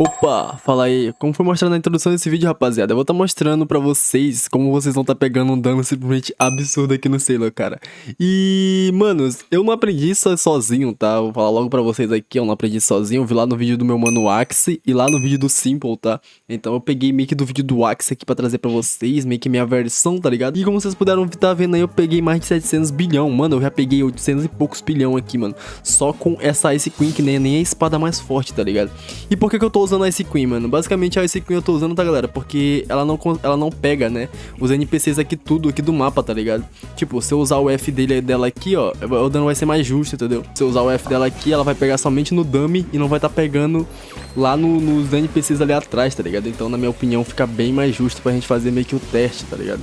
Opa, fala aí. Como foi mostrado na introdução desse vídeo, rapaziada, eu vou estar mostrando pra vocês como vocês vão estar pegando um dano simplesmente absurdo aqui no Sailor, cara. E, manos, eu não aprendi isso sozinho, tá? Vou falar logo pra vocês aqui, eu não aprendi sozinho. Eu vi lá no vídeo do meu mano Axe e lá no vídeo do Simple, tá? Então eu peguei meio que do vídeo do Axe aqui pra trazer pra vocês, meio que minha versão, tá ligado? E como vocês puderam estar vendo aí, eu peguei mais de 700 bilhão, mano. Eu já peguei 800 e poucos bilhão aqui, mano. Só com essa Ice Queen, que nem a espada mais forte, tá ligado? E por que eu tô usando a Ice Queen, mano? Basicamente a Ice Queen eu tô usando, tá, galera? Porque ela não pega, né, os NPCs aqui, tudo aqui do mapa, tá ligado? Tipo, se eu usar o F dela aqui, ó, o dano vai ser mais justo, entendeu? Se eu usar o F dela aqui, ela vai pegar somente no dummy e não vai tá pegando lá nos NPCs ali atrás, tá ligado? Então, na minha opinião, fica bem mais justo pra gente fazer meio que o teste, tá ligado?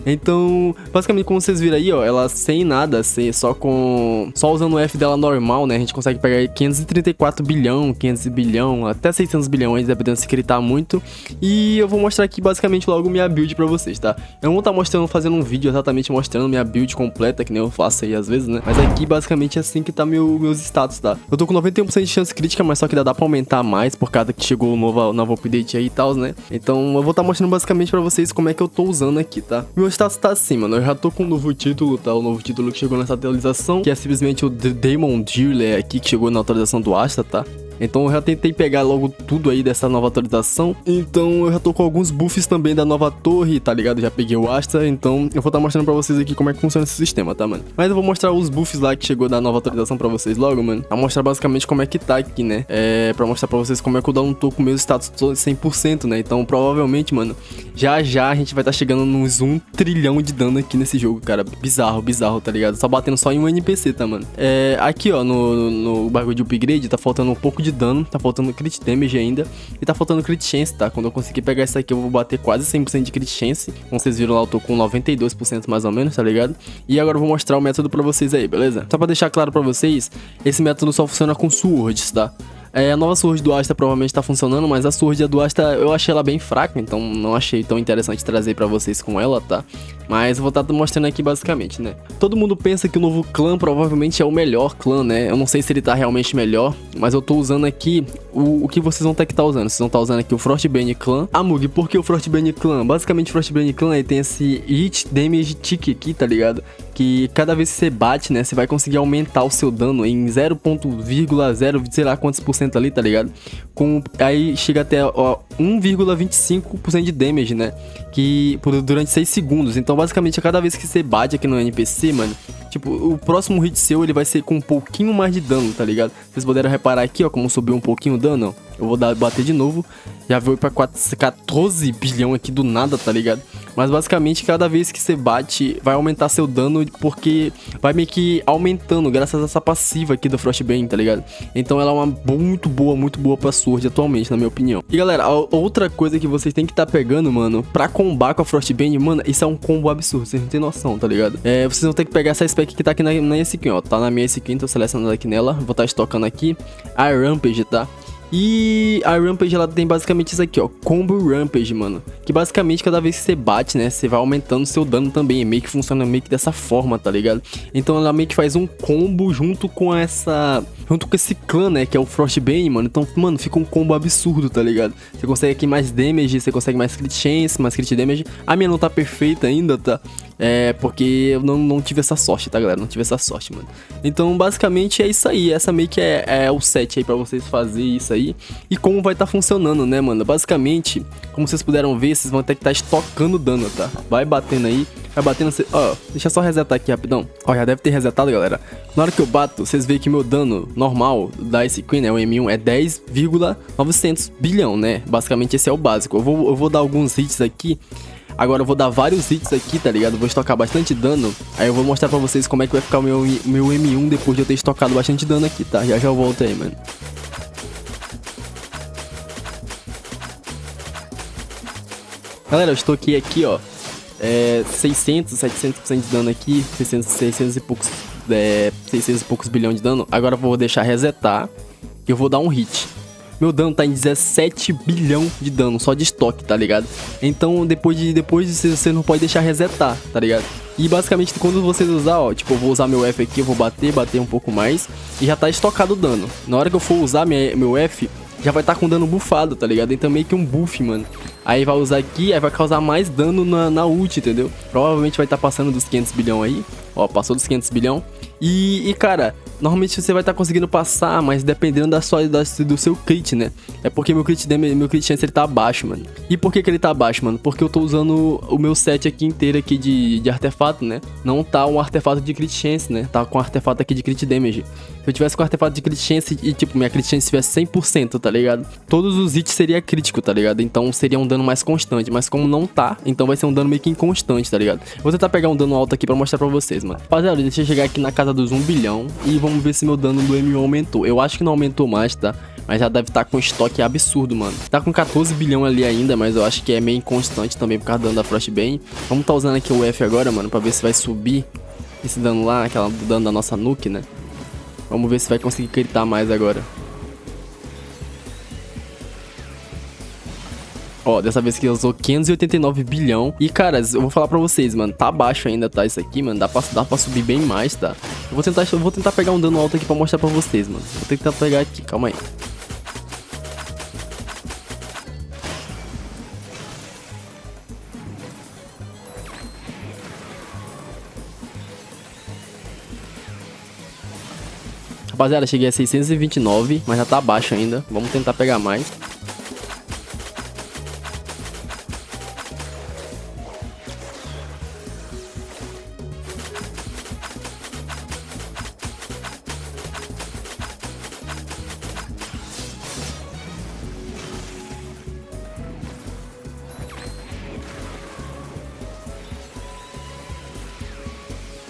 Então, basicamente, como vocês viram aí, ó, ela sem nada, só usando o F dela normal, né, a gente consegue pegar 534 bilhão, 500 bilhão, até 600 bilhões, dependendo se gritar muito. E eu vou mostrar aqui, basicamente, logo minha build pra vocês, tá? Eu não vou estar fazendo um vídeo exatamente mostrando minha build completa, que nem eu faço aí às vezes, né? Mas aqui, basicamente, é assim que tá meus status, tá? Eu tô com 91% de chance crítica, mas só que dá pra aumentar mais, por causa que chegou o novo update aí e tal, né? Então, eu vou estar mostrando basicamente pra vocês como é que eu tô usando aqui, tá? Meu status tá assim, mano, eu já tô com um novo título, tá? O novo título que chegou nessa atualização, que é simplesmente o Demon Dealer aqui, que chegou na atualização do Asta, tá? Então eu já tentei pegar logo tudo aí dessa nova atualização. Então eu já tô com alguns buffs também da nova torre, tá ligado? Já peguei o Asta, então eu vou estar mostrando pra vocês aqui como é que funciona esse sistema, tá, mano? Mas eu vou mostrar os buffs lá que chegou da nova atualização pra vocês logo, mano. Pra mostrar basicamente como é que tá aqui, né? Pra mostrar pra vocês como é que eu não tô com meus status 100%, né? Então provavelmente, mano, já a gente vai estar chegando nos 1 trilhão de dano aqui nesse jogo, cara. Bizarro, tá ligado? Só batendo só em um NPC, tá, mano? Aqui, ó, no bagulho de upgrade, tá faltando um pouco de dano, tá faltando crit damage ainda e tá faltando crit chance, tá? Quando eu conseguir pegar isso aqui eu vou bater quase 100% de crit chance. Como vocês viram lá, eu tô com 92% mais ou menos, tá ligado? E agora eu vou mostrar o método pra vocês aí, beleza? Só pra deixar claro pra vocês, esse método só funciona com swords, tá? A nova Sword do Asta provavelmente tá funcionando, mas a Sword do Asta eu achei ela bem fraca, então não achei tão interessante trazer pra vocês com ela, tá? Mas eu vou estar mostrando aqui basicamente, né? Todo mundo pensa que o novo clã provavelmente é o melhor clã, né? Eu não sei se ele tá realmente melhor, mas eu tô usando aqui o que vocês vão ter que estar usando. Vocês vão estar usando aqui o Frostbane Clan. Mug, por que o Frostbane Clan? Basicamente o Frostbane Clan ele tem esse hit damage tick aqui, tá ligado? Que cada vez que você bate, né, você vai conseguir aumentar o seu dano em 0,0, sei lá quantos por cento ali, tá ligado? Aí chega até 1,25% de damage, né? Que durante 6 segundos. Então, basicamente, a cada vez que você bate aqui no NPC, mano, tipo, o próximo hit seu, ele vai ser com um pouquinho mais de dano, tá ligado? Vocês puderam reparar aqui, ó, como subiu um pouquinho o dano, ó. Eu vou bater de novo. Já veio pra 14 bilhão aqui do nada, tá ligado? Mas basicamente, cada vez que você bate, vai aumentar seu dano, porque vai meio que aumentando, graças a essa passiva aqui do Frostbane, tá ligado? Então ela é uma muito boa pra Sword atualmente, na minha opinião. E galera, outra coisa que vocês têm que estar pegando, mano, pra combar com a Frostbane, mano, isso é um combo absurdo, vocês não tem noção, tá ligado? Vocês vão ter que pegar essa spec que tá aqui na skin, ó. Tá na minha skin, tô selecionando aqui nela. Vou estar estocando aqui a Rampage, tá? E a Rampage, ela tem basicamente isso aqui, ó, Combo Rampage, mano. Que basicamente, cada vez que você bate, né, você vai aumentando seu dano também. Meio que funciona meio que dessa forma, tá ligado? Então ela meio que faz um combo junto com esse clã, né, que é o Frostbane, mano. Então, mano, fica um combo absurdo, tá ligado? Você consegue aqui mais damage, você consegue mais crit chance, mais crit damage. A minha não tá perfeita ainda, tá? Porque eu não tive essa sorte, tá, galera? Não tive essa sorte, mano. Então, basicamente, é isso aí. Essa meio que é o set aí pra vocês fazerem isso aí. E como vai estar funcionando, né, mano? Basicamente, como vocês puderam ver, vocês vão ter que estar estocando dano, tá? Vai batendo aí. Vai batendo, ó, deixa eu só resetar aqui rapidão. Ó, já deve ter resetado, galera. Na hora que eu bato, vocês veem que meu dano normal da Ice Queen, né, o M1, é 10,900 bilhão, né? Basicamente esse é o básico. Eu vou dar alguns hits aqui. Agora eu vou dar vários hits aqui, tá ligado? Vou estocar bastante dano. Aí eu vou mostrar pra vocês como é que vai ficar o meu M1 depois de eu ter estocado bastante dano aqui, tá? Já eu volto aí, mano. Galera, eu estoquei aqui, ó, 600, 700% de dano aqui, 600 e poucos, 600 e poucos bilhão de dano. Agora eu vou deixar resetar e eu vou dar um hit. Meu dano tá em 17 bilhão de dano, só de estoque, tá ligado? Então, depois você não pode deixar resetar, tá ligado? E basicamente, quando vocês usar, ó, tipo, eu vou usar meu F aqui, eu vou bater um pouco mais e já tá estocado o dano. Na hora que eu for usar meu F, já vai estar com dano buffado, tá ligado? Então meio que um buff, mano. Aí vai usar aqui, aí vai causar mais dano na ult, entendeu? Provavelmente vai estar passando dos 500 bilhão aí. Ó, passou dos 500 bilhão. E cara, normalmente você vai estar conseguindo passar, mas dependendo do seu crit, né? É porque meu crit chance ele tá abaixo, mano. E por que ele tá abaixo, mano? Porque eu tô usando o meu set aqui inteiro aqui de artefato, né? Não tá um artefato de crit chance, né? Tá com um artefato aqui de crit damage. Se eu tivesse com artefato de crit chance e, tipo, minha crit chance tivesse 100%, tá ligado? Todos os hits seria crítico, tá ligado? Então seria um dano mais constante. Mas como não tá, então vai ser um dano meio que inconstante, tá ligado? Vou tentar pegar um dano alto aqui pra mostrar pra vocês, mano. Rapaziada, deixa eu chegar aqui na casa dos 1 bilhão e vamos ver se meu dano do M1 aumentou. Eu acho que não aumentou mais, tá? Mas já deve estar com estoque absurdo, mano. Tá com 14 bilhão ali ainda, mas eu acho que é meio inconstante também por causa do dano da Frostbane. Vamos tá usando aqui o F agora, mano, pra ver se vai subir esse dano lá, aquela dano da nossa nuke, né? Vamos ver se vai conseguir critar mais agora. Ó, dessa vez que usou 589 bilhão. E, cara, eu vou falar pra vocês, mano, tá baixo ainda, tá? Isso aqui, mano, dá pra subir bem mais, tá? Eu vou tentar pegar um dano alto aqui pra mostrar pra vocês, mano. Vou tentar pegar aqui, calma aí. Rapaziada, cheguei a 629, mas já tá baixo ainda. Vamos tentar pegar mais.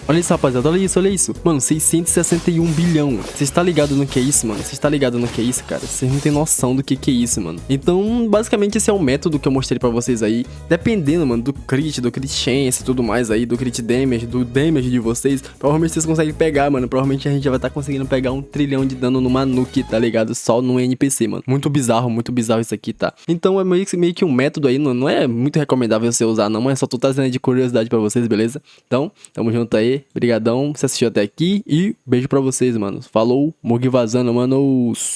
Olha isso, rapaziada, olha isso, olha isso. Mano, 661 bilhão. Você está ligado no que é isso, mano? Você está ligado no que é isso, cara? Vocês não tem noção do que é isso, mano. Então, basicamente, esse é o método que eu mostrei pra vocês aí. Dependendo, mano, do crit chance e tudo mais aí, do crit damage, do damage de vocês, provavelmente vocês conseguem pegar, mano. Provavelmente a gente já vai estar conseguindo pegar 1 trilhão de dano numa nuke, tá ligado? Só no NPC, mano. Muito bizarro isso aqui, tá? Então, é meio que um método aí, não é muito recomendável você usar, não, mas só tô trazendo de curiosidade pra vocês, beleza? Então, tamo junto aí. Brigadão, você assistiu até aqui e beijo pra vocês, mano. Falou, Mugi vazando, manos.